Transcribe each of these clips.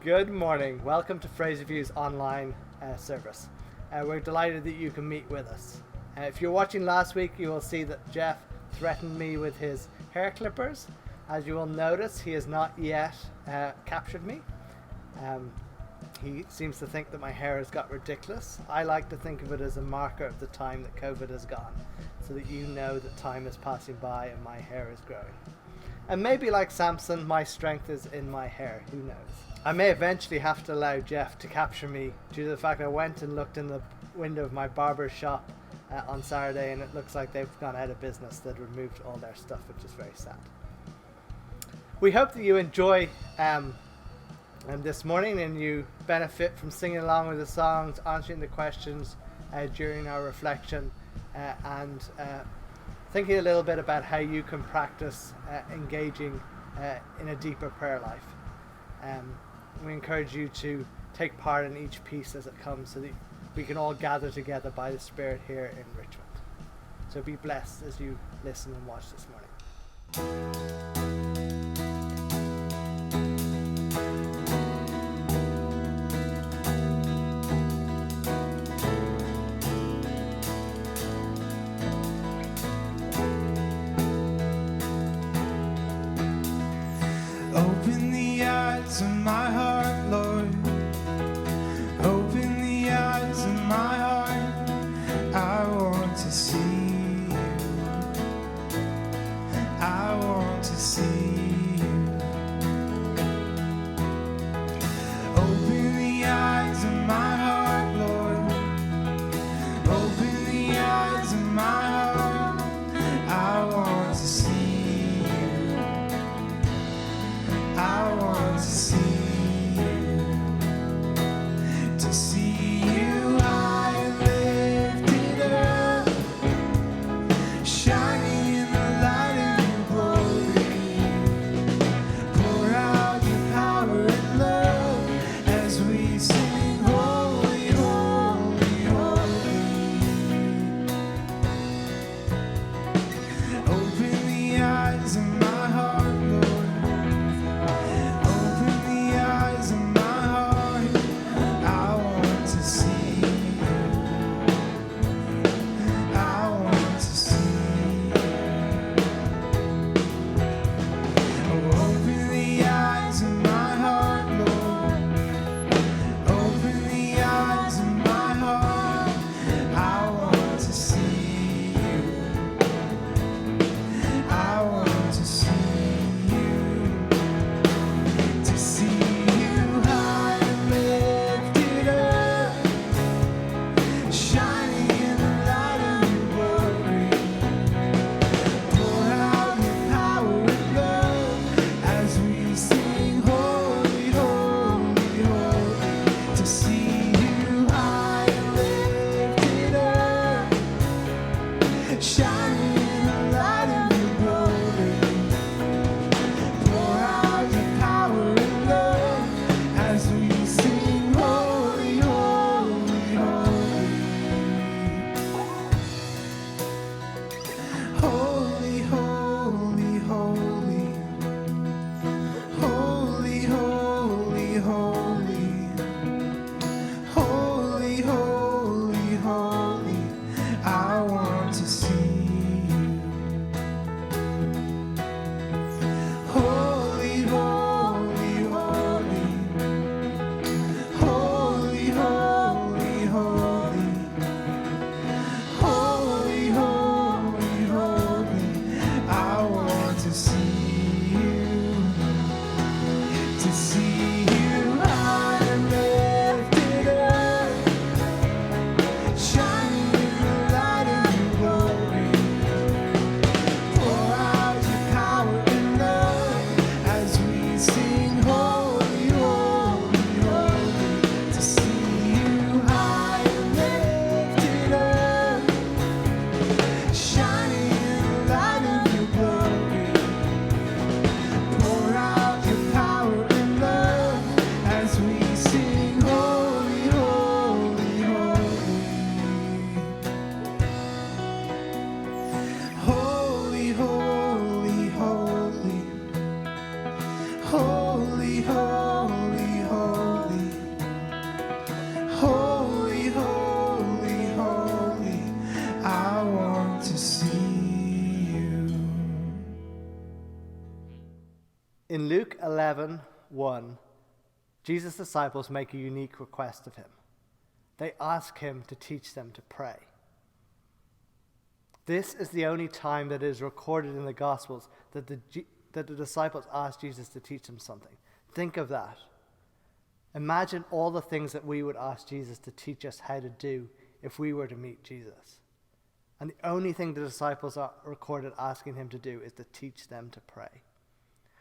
Good morning. Welcome to Fraserview's online service. We're delighted that you can meet with us. If you're watching last week, you will see that Jeff threatened me with his hair clippers. As you will notice, he has not yet captured me. He seems to think that my hair has got ridiculous. I like to think of it as a marker of the time that COVID has gone, so that you know that time is passing by and my hair is growing. And maybe like Samson, my strength is in my hair, who knows. I may eventually have to allow Jeff to capture me due to the fact I went and looked in the window of my barber's shop on Saturday, and it looks like they've gone out of business. They'd removed all their stuff, which is very sad. We hope that you enjoy this morning and you benefit from singing along with the songs, answering the questions during our reflection, and thinking a little bit about how you can practice engaging in a deeper prayer life. We encourage you to take part in each piece as it comes so that we can all gather together by the Spirit here in Richmond. So be blessed as you listen and watch this morning. Open the eyes of my heart, Lord. Open the eyes of my heart. I want to see you. I want to see you. Open the eyes of my heart, Lord. Open the eyes of my heart. I want to see you. I want to see you high and lifted up, shining in the light of your glory. Pour out your power and love as we sing, holy, holy, holy. Open the eyes of my heart, Lord. Open the eyes of my heart. I want to see you. I want to see you. Oh, open the eyes of my heart, Lord. Open the eyes of my heart. I want to see you. I want to see you. To see you high and lifted up, shining in the light of your glory. Pour out your power and love as we sing, holy, holy, holy. To see you high and lifted up, shining in the light of your glory. Pour out your power and love as we sing, holy, holy, holy. Holy, holy, holy. Holy, holy, holy. Holy, holy, holy. I want to see you. Holy, holy, holy. Holy, holy, holy. Holy, holy, holy. I want to see you. To see you high and lifted up, shining in the light of your glory. Pour out your power and love as we sing, holy, holy, holy. To see you high and lifted up, shining in the light of your glory. Pour out your power and love as we sing, holy, holy, holy. Holy, holy, holy. Holy, holy, holy. want to see you. In Luke 11:1, Jesus' disciples make a unique request of him. They ask him to teach them to pray. This is the only time that is recorded in the Gospels that the disciples asked Jesus to teach them something. Think of that. Imagine all the things that we would ask Jesus to teach us how to do if we were to meet Jesus. And the only thing the disciples are recorded asking him to do is to teach them to pray.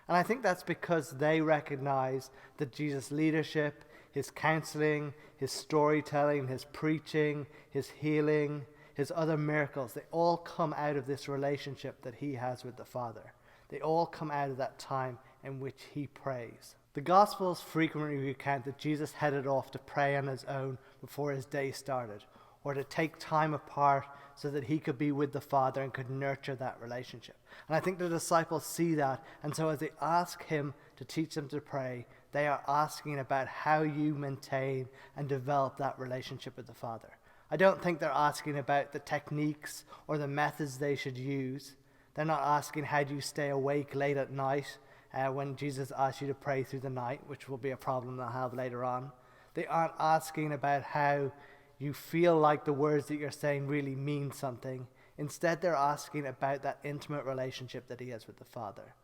And I think that's because they recognize that Jesus' leadership, his counseling, his storytelling, his preaching, his healing, his other miracles, they all come out of this relationship that he has with the Father. They all come out of that time in which he prays. The Gospels frequently recount that Jesus headed off to pray on his own before his day started, or to take time apart so that he could be with the Father and could nurture that relationship. And I think the disciples see that, and so as they ask him to teach them to pray, they are asking about how you maintain and develop that relationship with the Father. I don't think they're asking about the techniques or the methods they should use. They're not asking how do you stay awake late at night when Jesus asks you to pray through the night, which will be a problem they'll have later on. They aren't asking about how you feel like the words that you're saying really mean something. Instead, they're asking about that intimate relationship that he has with the Father.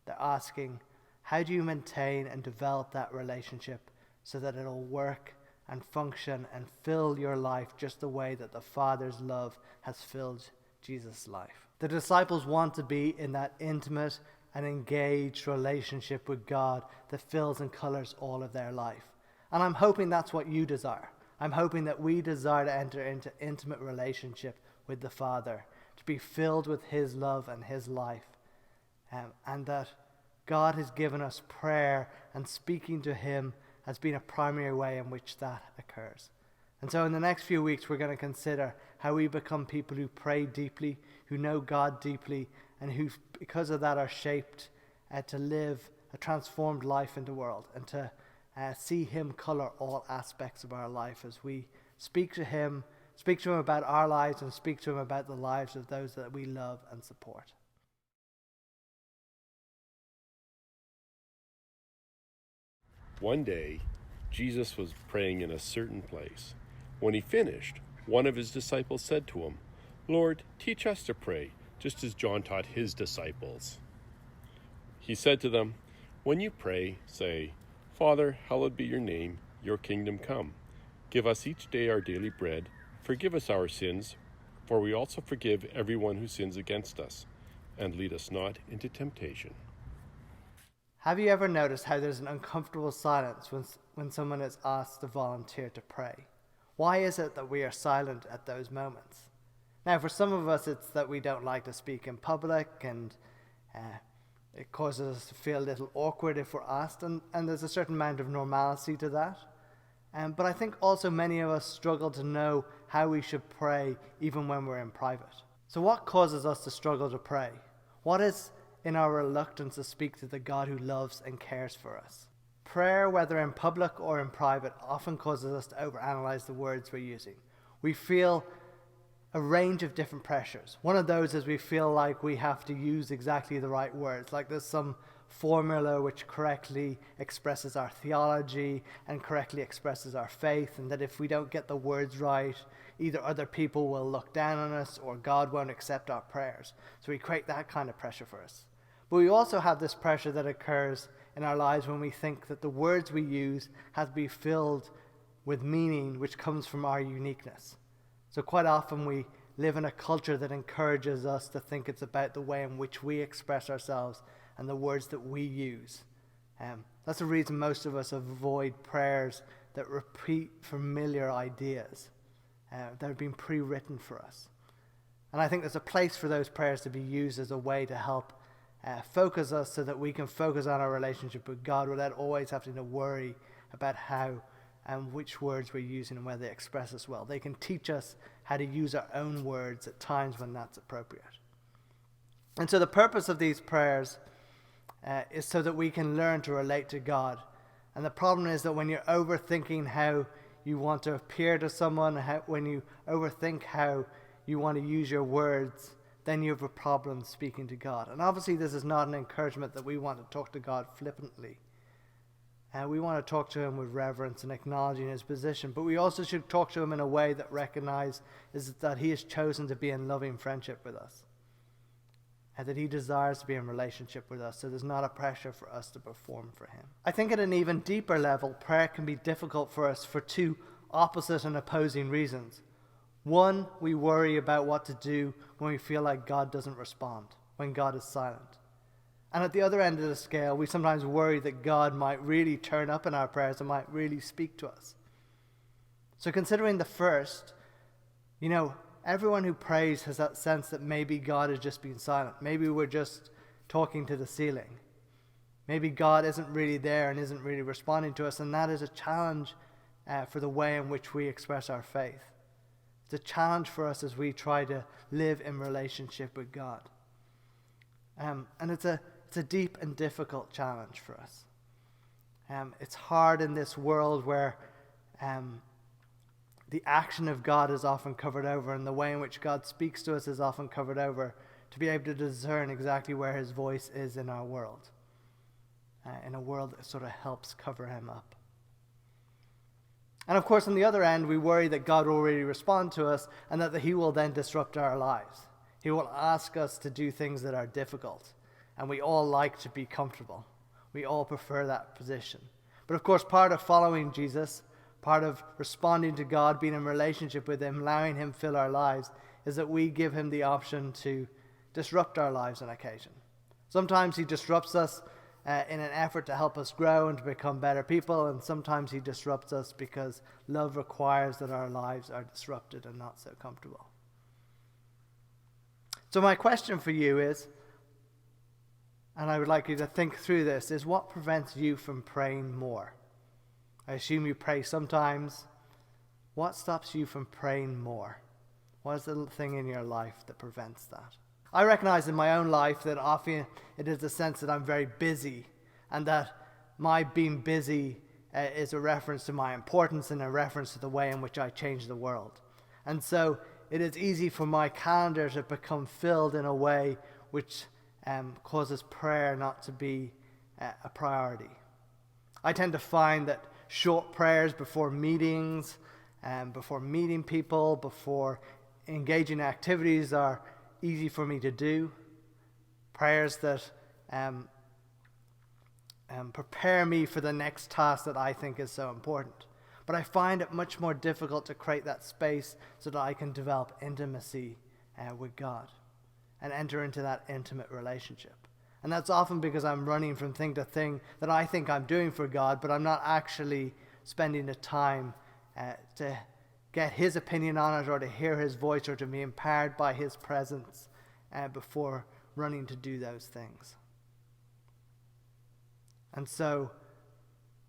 They're asking, how do you maintain and develop that relationship so that it'll work and function and fill your life just the way that the Father's love has filled Jesus' life? The disciples want to be in that intimate and engaged relationship with God that fills and colors all of their life. And I'm hoping that's what you desire. I'm hoping that we desire to enter into intimate relationship with the Father, to be filled with his love and his life, and that God has given us prayer, and speaking to him has been a primary way in which that occurs. And so in the next few weeks, we're going to consider how we become people who pray deeply, who know God deeply, and who, because of that, are shaped to live a transformed life in the world, and to see him color all aspects of our life as we speak to him about our lives, and speak to him about the lives of those that we love and support. One day, Jesus was praying in a certain place. When he finished, one of his disciples said to him, "Lord, teach us to pray, just as John taught his disciples." He said to them, "When you pray, say, 'Father, hallowed be your name, your kingdom come. Give us each day our daily bread. Forgive us our sins, for we also forgive everyone who sins against us. And lead us not into temptation.'" Have you ever noticed how there's an uncomfortable silence when someone is asked to volunteer to pray? Why is it that we are silent at those moments? Now, for some of us, it's that we don't like to speak in public, and it causes us to feel a little awkward if we're asked, and there's a certain amount of normalcy to that. But I think also many of us struggle to know how we should pray even when we're in private. So what causes us to struggle to pray? What is in our reluctance to speak to the God who loves and cares for us? Prayer, whether in public or in private, often causes us to overanalyze the words we're using. We feel a range of different pressures. One of those is we feel like we have to use exactly the right words, like there's some formula which correctly expresses our theology and correctly expresses our faith, and that if we don't get the words right, either other people will look down on us or God won't accept our prayers. So we create that kind of pressure for us. But we also have this pressure that occurs in our lives when we think that the words we use have to be filled with meaning which comes from our uniqueness. So quite often we live in a culture that encourages us to think it's about the way in which we express ourselves and the words that we use. That's the reason most of us avoid prayers that repeat familiar ideas that have been pre-written for us. And I think there's a place for those prayers to be used as a way to help focus us so that we can focus on our relationship with God without always having to worry about how and which words we're using and whether they express us well. They can teach us how to use our own words at times when that's appropriate. And so the purpose of these prayers is so that we can learn to relate to God. And the problem is that when you're overthinking how you want to appear to someone, when you overthink how you want to use your words, then you have a problem speaking to God. And obviously this is not an encouragement that we want to talk to God flippantly. We want to talk to him with reverence and acknowledging his position, but we also should talk to him in a way that recognizes that he has chosen to be in loving friendship with us, and that he desires to be in relationship with us, so there's not a pressure for us to perform for him. I think at an even deeper level, prayer can be difficult for us for two opposite and opposing reasons. One, we worry about what to do when we feel like God doesn't respond, when God is silent. And at the other end of the scale, we sometimes worry that God might really turn up in our prayers and might really speak to us. So considering the first, everyone who prays has that sense that maybe God is just being silent. Maybe we're just talking to the ceiling. Maybe God isn't really there and isn't really responding to us, and that is a challenge for the way in which we express our faith. It's a challenge for us as we try to live in relationship with God. And it's a deep and difficult challenge for us. It's hard in this world where the action of God is often covered over, and the way in which God speaks to us is often covered over, to be able to discern exactly where his voice is in our world, in a world that sort of helps cover him up. And of course, on the other end, we worry that God will really respond to us and that he will then disrupt our lives. He will ask us to do things that are difficult, and we all like to be comfortable. We all prefer that position. But of course, part of following Jesus, part of responding to God, being in relationship with him, allowing him fill our lives, is that we give him the option to disrupt our lives on occasion. Sometimes he disrupts us in an effort to help us grow and to become better people, and sometimes he disrupts us because love requires that our lives are disrupted and not so comfortable. So my question for you is, and I would like you to think through this, is what prevents you from praying more? I assume you pray sometimes. What stops you from praying more? What is the thing in your life that prevents that? I recognize in my own life that often it is the sense that I'm very busy, and that my being busy is a reference to my importance and a reference to the way in which I change the world. And so it is easy for my calendar to become filled in a way which causes prayer not to be a priority. I tend to find that short prayers before meetings, before meeting people, before engaging in activities are easy for me to do. Prayers that prepare me for the next task that I think is so important. But I find it much more difficult to create that space so that I can develop intimacy with God and enter into that intimate relationship. And that's often because I'm running from thing to thing that I think I'm doing for God, but I'm not actually spending the time to get his opinion on it, or to hear his voice, or to be empowered by his presence before running to do those things. And so,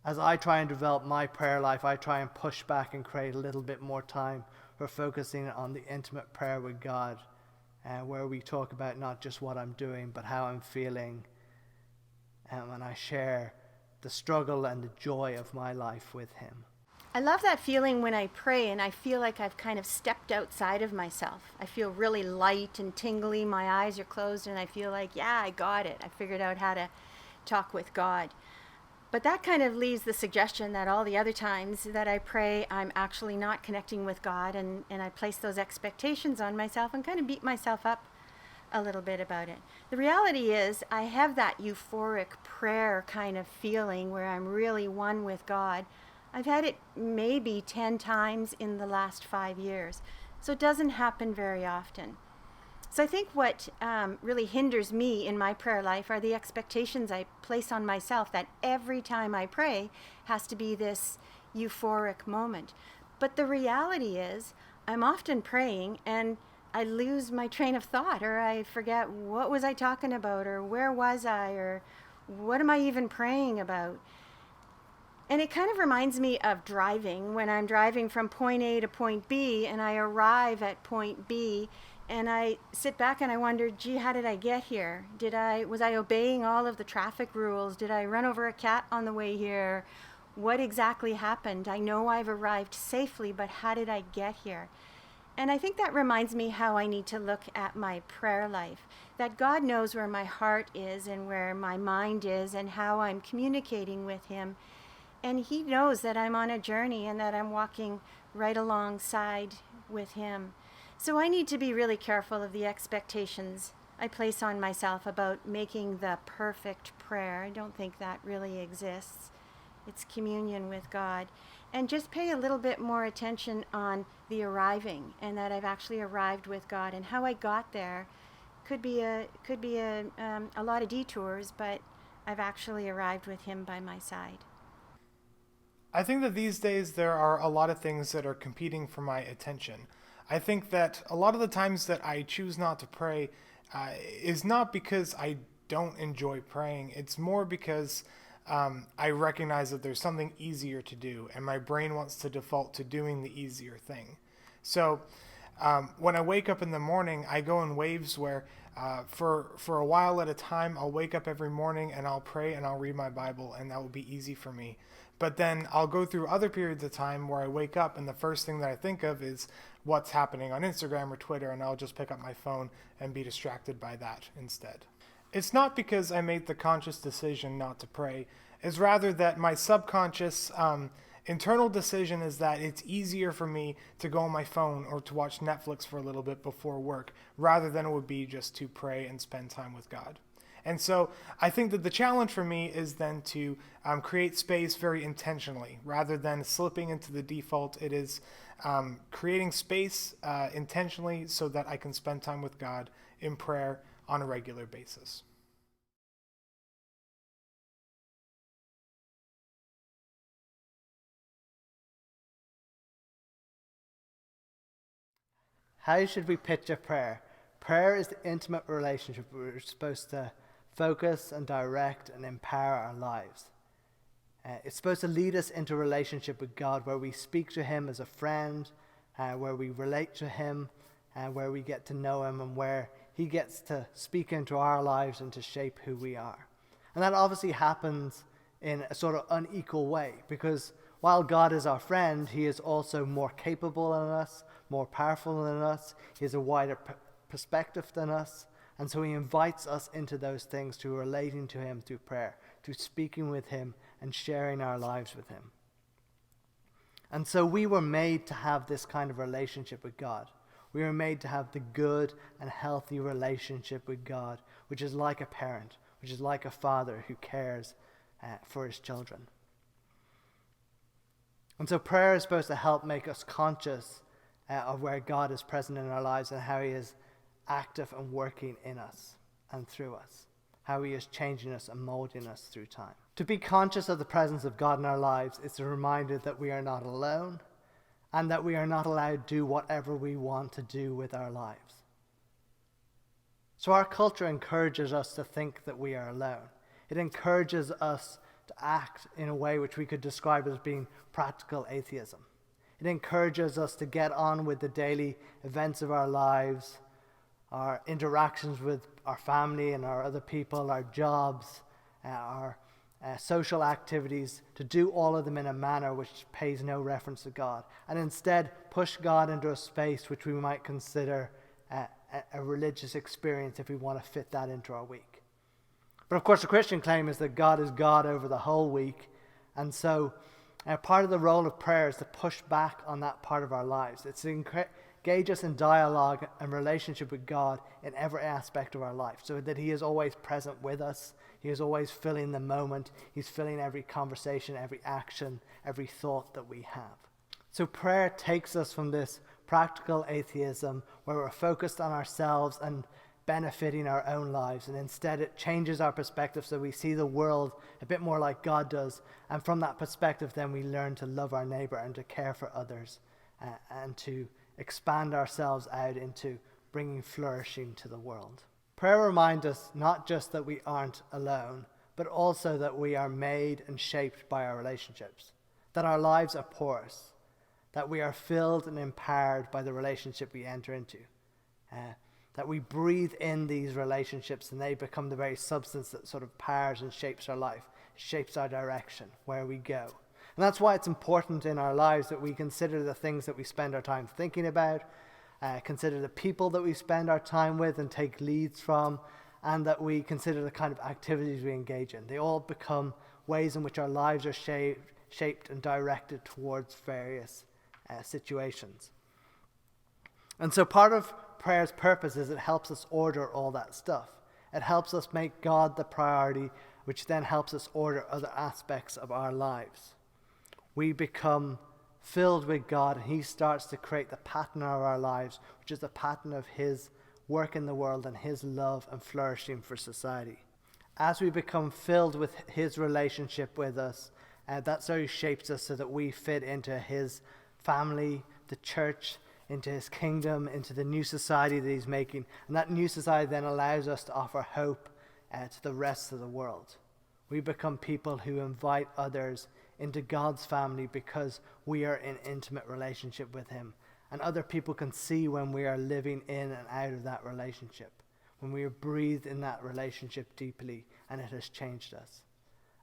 as I try and develop my prayer life, I try and push back and create a little bit more time for focusing on the intimate prayer with God, where we talk about not just what I'm doing, but how I'm feeling, and I share the struggle and the joy of my life with him. I love that feeling when I pray and I feel like I've kind of stepped outside of myself. I feel really light and tingly. My eyes are closed and I feel like, yeah, I got it. I figured out how to talk with God. But that kind of leaves the suggestion that all the other times that I pray, I'm actually not connecting with God, and I place those expectations on myself and kind of beat myself up a little bit about it. The reality is I have that euphoric prayer kind of feeling where I'm really one with God. I've had it maybe 10 times in the last 5 years, so it doesn't happen very often. So I think what really hinders me in my prayer life are the expectations I place on myself that every time I pray has to be this euphoric moment. But the reality is I'm often praying and I lose my train of thought, or I forget what was I talking about, or where was I, or what am I even praying about? And it kind of reminds me of driving, when I'm driving from point A to point B and I arrive at point B and I sit back and I wonder, gee, how did I get here? Was I obeying all of the traffic rules? Did I run over a cat on the way here? What exactly happened? I know I've arrived safely, but how did I get here? And I think that reminds me how I need to look at my prayer life, that God knows where my heart is and where my mind is and how I'm communicating with him. And he knows that I'm on a journey and that I'm walking right alongside with him. So I need to be really careful of the expectations I place on myself about making the perfect prayer. I don't think that really exists. It's communion with God. And just pay a little bit more attention on the arriving, and that I've actually arrived with God, and how I got there could be a lot of detours, but I've actually arrived with him by my side. I think that these days there are a lot of things that are competing for my attention. I think that a lot of the times that I choose not to pray is not because I don't enjoy praying. It's more because I recognize that there's something easier to do, and my brain wants to default to doing the easier thing. So when I wake up in the morning, I go in waves where for a while at a time, I'll wake up every morning and I'll pray and I'll read my Bible, and that will be easy for me. But then I'll go through other periods of time where I wake up and the first thing that I think of is what's happening on Instagram or Twitter, and I'll just pick up my phone and be distracted by that instead. It's not because I made the conscious decision not to pray. It's rather that my subconscious internal decision is that it's easier for me to go on my phone or to watch Netflix for a little bit before work, rather than it would be just to pray and spend time with God. And so I think that the challenge for me is then to create space very intentionally, rather than slipping into the default. It is creating space intentionally so that I can spend time with God in prayer on a regular basis. How should we picture prayer? Prayer is the intimate relationship where we're supposed to focus and direct and empower our lives. It's supposed to lead us into a relationship with God where we speak to him as a friend, where we relate to him, where we get to know him, and where he gets to speak into our lives and to shape who we are. And that obviously happens in a sort of unequal way, because while God is our friend, he is also more capable than us, more powerful than us. He has a wider perspective than us. And so he invites us into those things, to relating to him through prayer, to speaking with him and sharing our lives with him. And so we were made to have this kind of relationship with God. We were made to have the good and healthy relationship with God, which is like a parent, which is like a father who cares for his children. And so prayer is supposed to help make us conscious of where God is present in our lives and how he is active and working in us and through us, how he is changing us and molding us through time. To be conscious of the presence of God in our lives is a reminder that we are not alone, and that we are not allowed to do whatever we want to do with our lives. So our culture encourages us to think that we are alone. It encourages us to act in a way which we could describe as being practical atheism. It encourages us to get on with the daily events of our lives, our interactions with our family and our other people, our jobs, our social activities, to do all of them in a manner which pays no reference to God, and instead push God into a space which we might consider a religious experience if we want to fit that into our week. But of course the Christian claim is that God is God over the whole week, and so part of the role of prayer is to push back on that part of our lives. It's to engage us in dialogue and relationship with God in every aspect of our life, so that he is always present with us. He is always filling the moment. He's filling every conversation, every action, every thought that we have. So prayer takes us from this practical atheism where we're focused on ourselves and benefiting our own lives, and instead it changes our perspective so we see the world a bit more like God does, and from that perspective then we learn to love our neighbor and to care for others and to expand ourselves out into bringing flourishing to the world. Prayer reminds us not just that we aren't alone, but also that we are made and shaped by our relationships, that our lives are porous, that we are filled and empowered by the relationship we enter into, that we breathe in these relationships and they become the very substance that sort of powers and shapes our life, shapes our direction, where we go. And that's why it's important in our lives that we consider the things that we spend our time thinking about consider the people that we spend our time with and take leads from, and that we consider the kind of activities we engage in. They all become ways in which our lives are shaped and directed towards various situations. And so part of prayer's purpose is it helps us order all that stuff. It helps us make God the priority, which then helps us order other aspects of our lives. We become filled with God, and he starts to create the pattern of our lives, which is the pattern of his work in the world and his love and flourishing for society. As we become filled with his relationship with us, that sort of shapes us so that we fit into his family, the church, into his kingdom, into the new society that he's making. And that new society then allows us to offer hope to the rest of the world. We become people who invite others into God's family because we are in intimate relationship with him. And other people can see when we are living in and out of that relationship, when we are breathed in that relationship deeply, and it has changed us.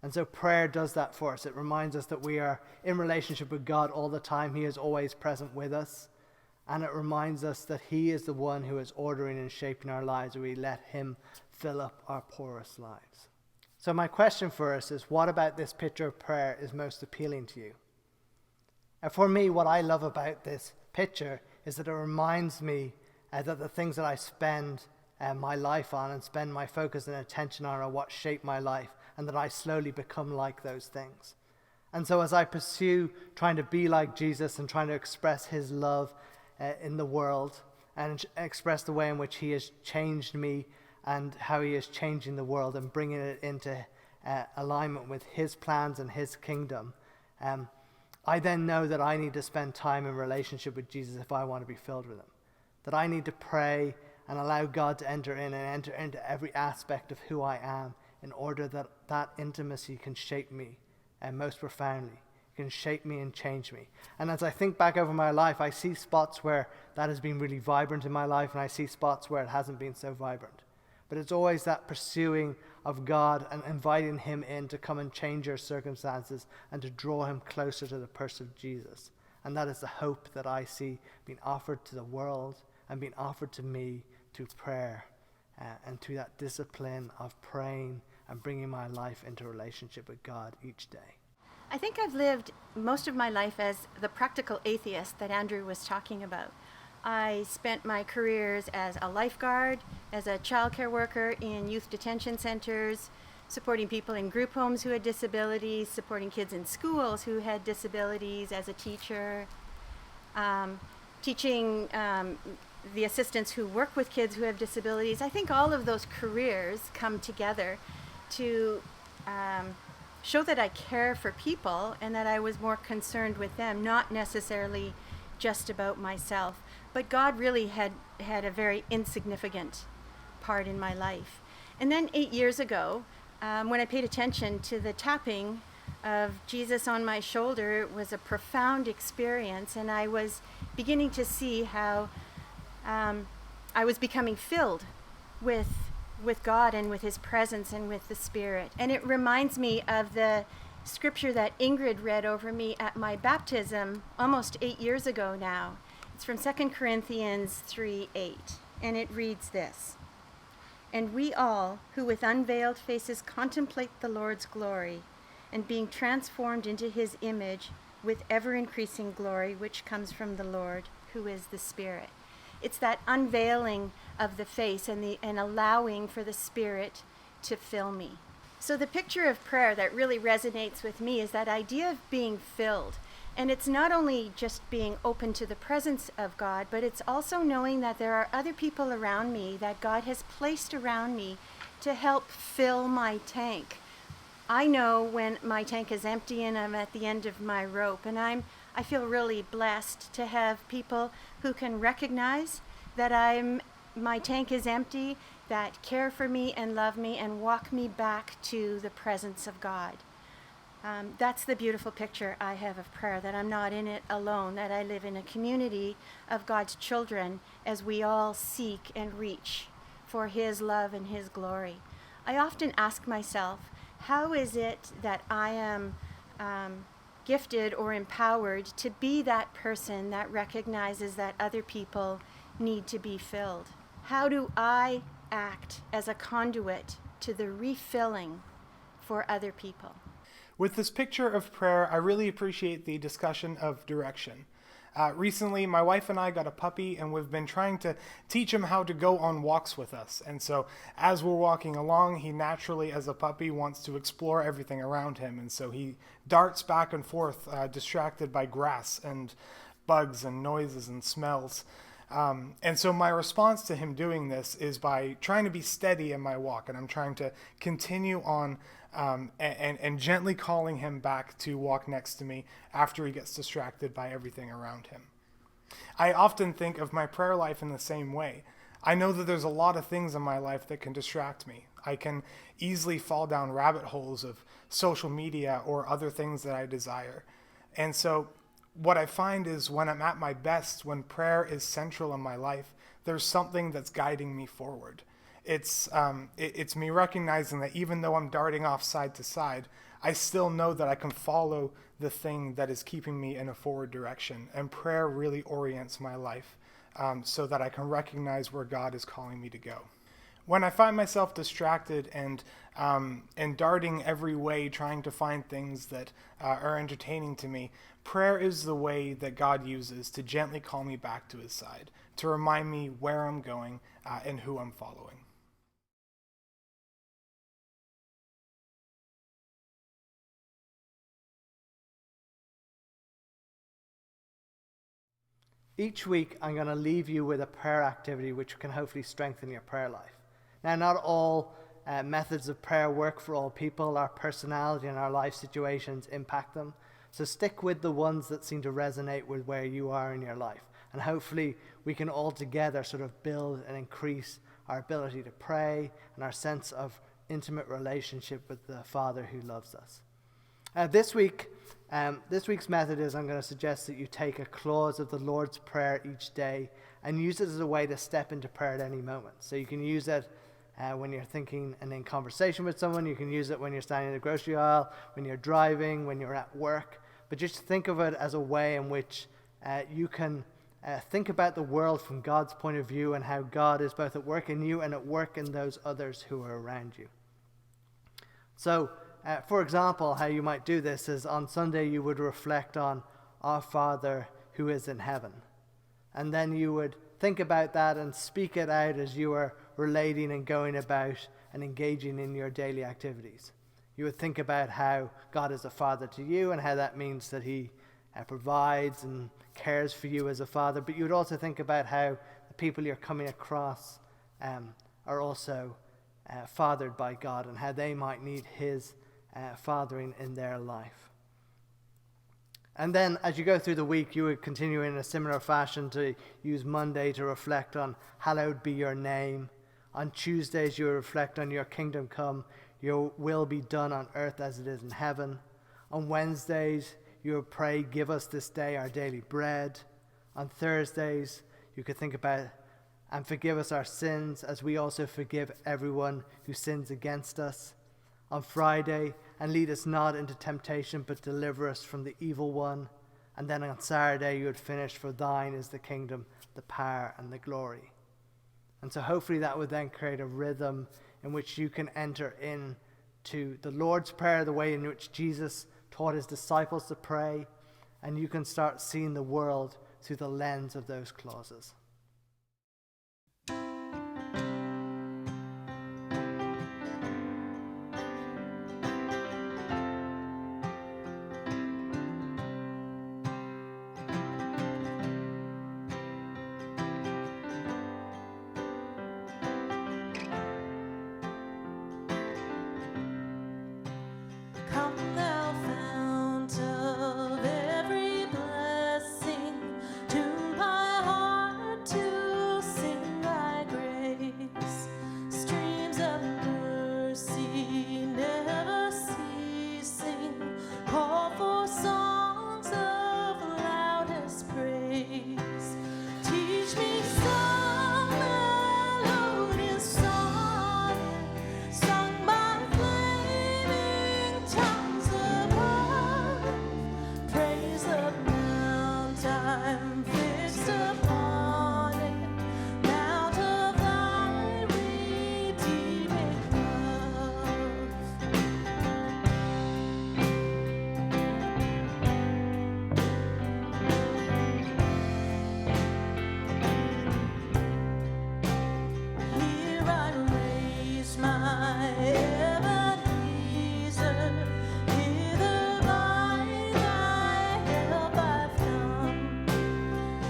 And so prayer does that for us. It reminds us that we are in relationship with God all the time. He is always present with us. And it reminds us that he is the one who is ordering and shaping our lives, and we let him fill up our porous lives. So my question for us is, what about this picture of prayer is most appealing to you? And for me, what I love about this picture is that it reminds me that the things that I spend my life on and spend my focus and attention on are what shape my life, and that I slowly become like those things. And so as I pursue trying to be like Jesus and trying to express his love in the world and express the way in which he has changed me and how he is changing the world and bringing it into alignment with his plans and his kingdom, I then know that I need to spend time in relationship with Jesus if I want to be filled with him. That I need to pray and allow God to enter in and enter into every aspect of who I am in order that that intimacy can shape me most profoundly. Can shape me and change me. And as I think back over my life, I see spots where that has been really vibrant in my life, and I see spots where it hasn't been so vibrant. But it's always that pursuing of God and inviting him in to come and change your circumstances and to draw him closer to the person of Jesus. And that is the hope that I see being offered to the world and being offered to me through prayer and through that discipline of praying and bringing my life into relationship with God each day. I think I've lived most of my life as the practical atheist that Andrew was talking about. I spent my careers as a lifeguard, as a childcare worker in youth detention centers, supporting people in group homes who had disabilities, supporting kids in schools who had disabilities as a teacher, teaching the assistants who work with kids who have disabilities. I think all of those careers come together to show that I care for people and that I was more concerned with them, not necessarily just about myself. But God really had a very insignificant part in my life. And then 8 years ago, when I paid attention to the tapping of Jesus on my shoulder, it was a profound experience, and I was beginning to see how I was becoming filled with God and with his presence and with the Spirit. And it reminds me of the scripture that Ingrid read over me at my baptism almost 8 years ago now. It's from 2 Corinthians 3:8, and it reads this: "And we all, who with unveiled faces contemplate the Lord's glory, and being transformed into his image with ever-increasing glory, which comes from the Lord, who is the Spirit." It's that unveiling of the face and allowing for the Spirit to fill me. So the picture of prayer that really resonates with me is that idea of being filled. And it's not only just being open to the presence of God, but it's also knowing that there are other people around me that God has placed around me to help fill my tank. I know when my tank is empty and I'm at the end of my rope, and I feel really blessed to have people who can recognize that my tank is empty, that care for me and love me and walk me back to the presence of God. That's the beautiful picture I have of prayer, that I'm not in it alone, that I live in a community of God's children as we all seek and reach for his love and his glory. I often ask myself, how is it that I am gifted or empowered to be that person that recognizes that other people need to be filled? How do I act as a conduit to the refilling for other people? With this picture of prayer, I really appreciate the discussion of direction. Recently, my wife and I got a puppy, and we've been trying to teach him how to go on walks with us. And so as we're walking along, he naturally, as a puppy, wants to explore everything around him. And so he darts back and forth, distracted by grass and bugs and noises and smells. And so my response to him doing this is by trying to be steady in my walk, and I'm trying to continue on and gently calling him back to walk next to me after he gets distracted by everything around him. I often think of my prayer life in the same way. I know that there's a lot of things in my life that can distract me. I can easily fall down rabbit holes of social media or other things that I desire. And so what I find is when I'm at my best, when prayer is central in my life, there's something that's guiding me forward. It's me recognizing that even though I'm darting off side to side, I still know that I can follow the thing that is keeping me in a forward direction. And prayer really orients my life so that I can recognize where God is calling me to go. When I find myself distracted and darting every way, trying to find things that are entertaining to me, prayer is the way that God uses to gently call me back to his side, to remind me where I'm going and who I'm following. Each week, I'm going to leave you with a prayer activity which can hopefully strengthen your prayer life. Now, not all methods of prayer work for all people. Our personality and our life situations impact them. So stick with the ones that seem to resonate with where you are in your life. And hopefully we can all together sort of build and increase our ability to pray and our sense of intimate relationship with the Father who loves us. This week's method is I'm going to suggest that you take a clause of the Lord's Prayer each day and use it as a way to step into prayer at any moment. So you can use it when you're thinking and in conversation with someone. You can use it when you're standing in the grocery aisle, when you're driving, when you're at work. But just think of it as a way in which you can think about the world from God's point of view and how God is both at work in you and at work in those others who are around you. So, for example, how you might do this is on Sunday you would reflect on our Father who is in heaven. And then you would think about that and speak it out as you are relating and going about and engaging in your daily activities. You would think about how God is a father to you and how that means that he provides and cares for you as a father. But you would also think about how the people you're coming across are also fathered by God and how they might need his fathering in their life. And then as you go through the week, you would continue in a similar fashion to use Monday to reflect on hallowed be your name. On Tuesdays, you would reflect on your kingdom come, your will be done on earth as it is in heaven. On Wednesdays, you would pray, give us this day our daily bread. On Thursdays, you could think about and forgive us our sins as we also forgive everyone who sins against us. On Friday, and lead us not into temptation, but deliver us from the evil one. And then on Saturday, you would finish, for thine is the kingdom, the power, and the glory. And so hopefully that would then create a rhythm in which you can enter into the Lord's Prayer, the way in which Jesus taught his disciples to pray, and you can start seeing the world through the lens of those clauses. Come thou fount of every blessing, tune my heart Here I raise my Ebenezer, hither by thy help I've come,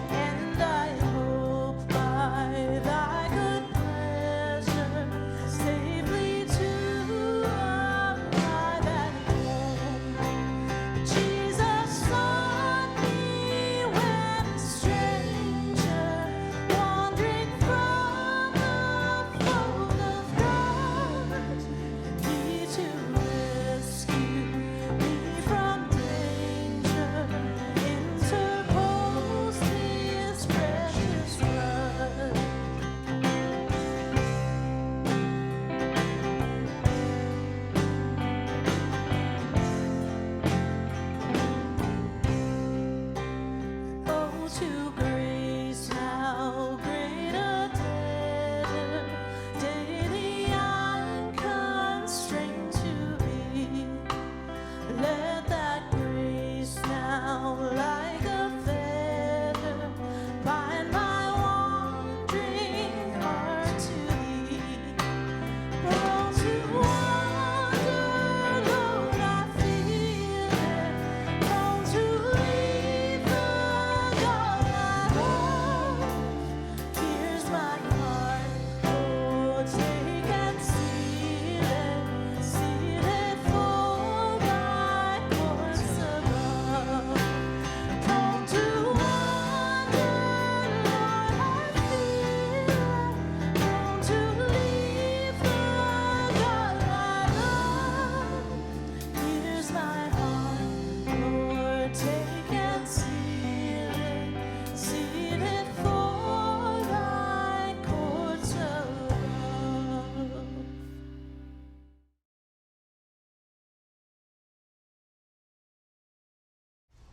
and I hope by thy good pleasure safely to arrive at home. Jesus sought me when a stranger, wandering from the fold of God, and He to rescue me from danger interposed His precious blood. Oh, to grace how great a debtor daily I'm constrained to be. Let that grace now, like a fetter, bind my wandering heart to Thee. Prone to wander, Lord, I feel it. Prone to leave the God I love. Here's my heart, Lord, take and seal it for Thy courts above. Prone to wander, Lord, I feel it. Prone to leave the God I love. Here's my heart, Lord, take and seal it for Thy courts above.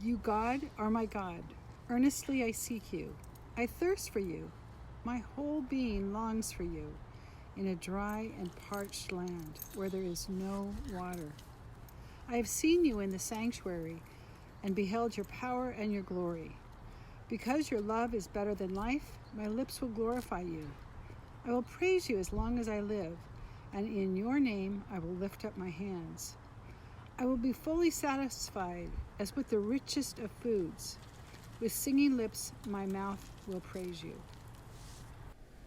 You, God, are my God. Earnestly I seek you. I thirst for you. My whole being longs for you in a dry and parched land where there is no water. I have seen you in the sanctuary and beheld your power and your glory. Because your love is better than life, my lips will glorify you. I will praise you as long as I live, and in your name I will lift up my hands. I will be fully satisfied as with the richest of foods. With singing lips, my mouth will praise you.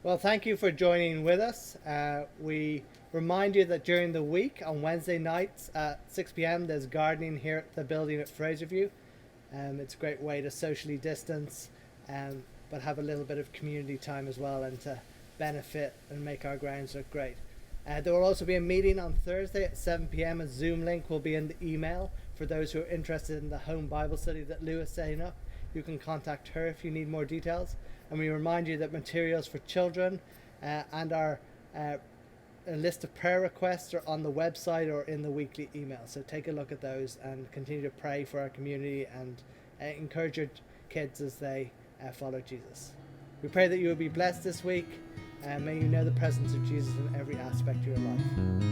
Well, thank you for joining with us. We remind you that during the week on Wednesday nights at 6 p.m. there's gardening here at the building at Fraserview. It's a great way to socially distance, but have a little bit of community time as well, and to benefit and make our grounds look great. There will also be a meeting on Thursday at 7 p.m. A Zoom link will be in the email for those who are interested in the home Bible study that Lou is setting up. You can contact her if you need more details. And we remind you that materials for children and our a list of prayer requests are on the website or in the weekly email. So take a look at those and continue to pray for our community and encourage your kids as they follow Jesus. We pray that you will be blessed this week, and may you know the presence of Jesus in every aspect of your life.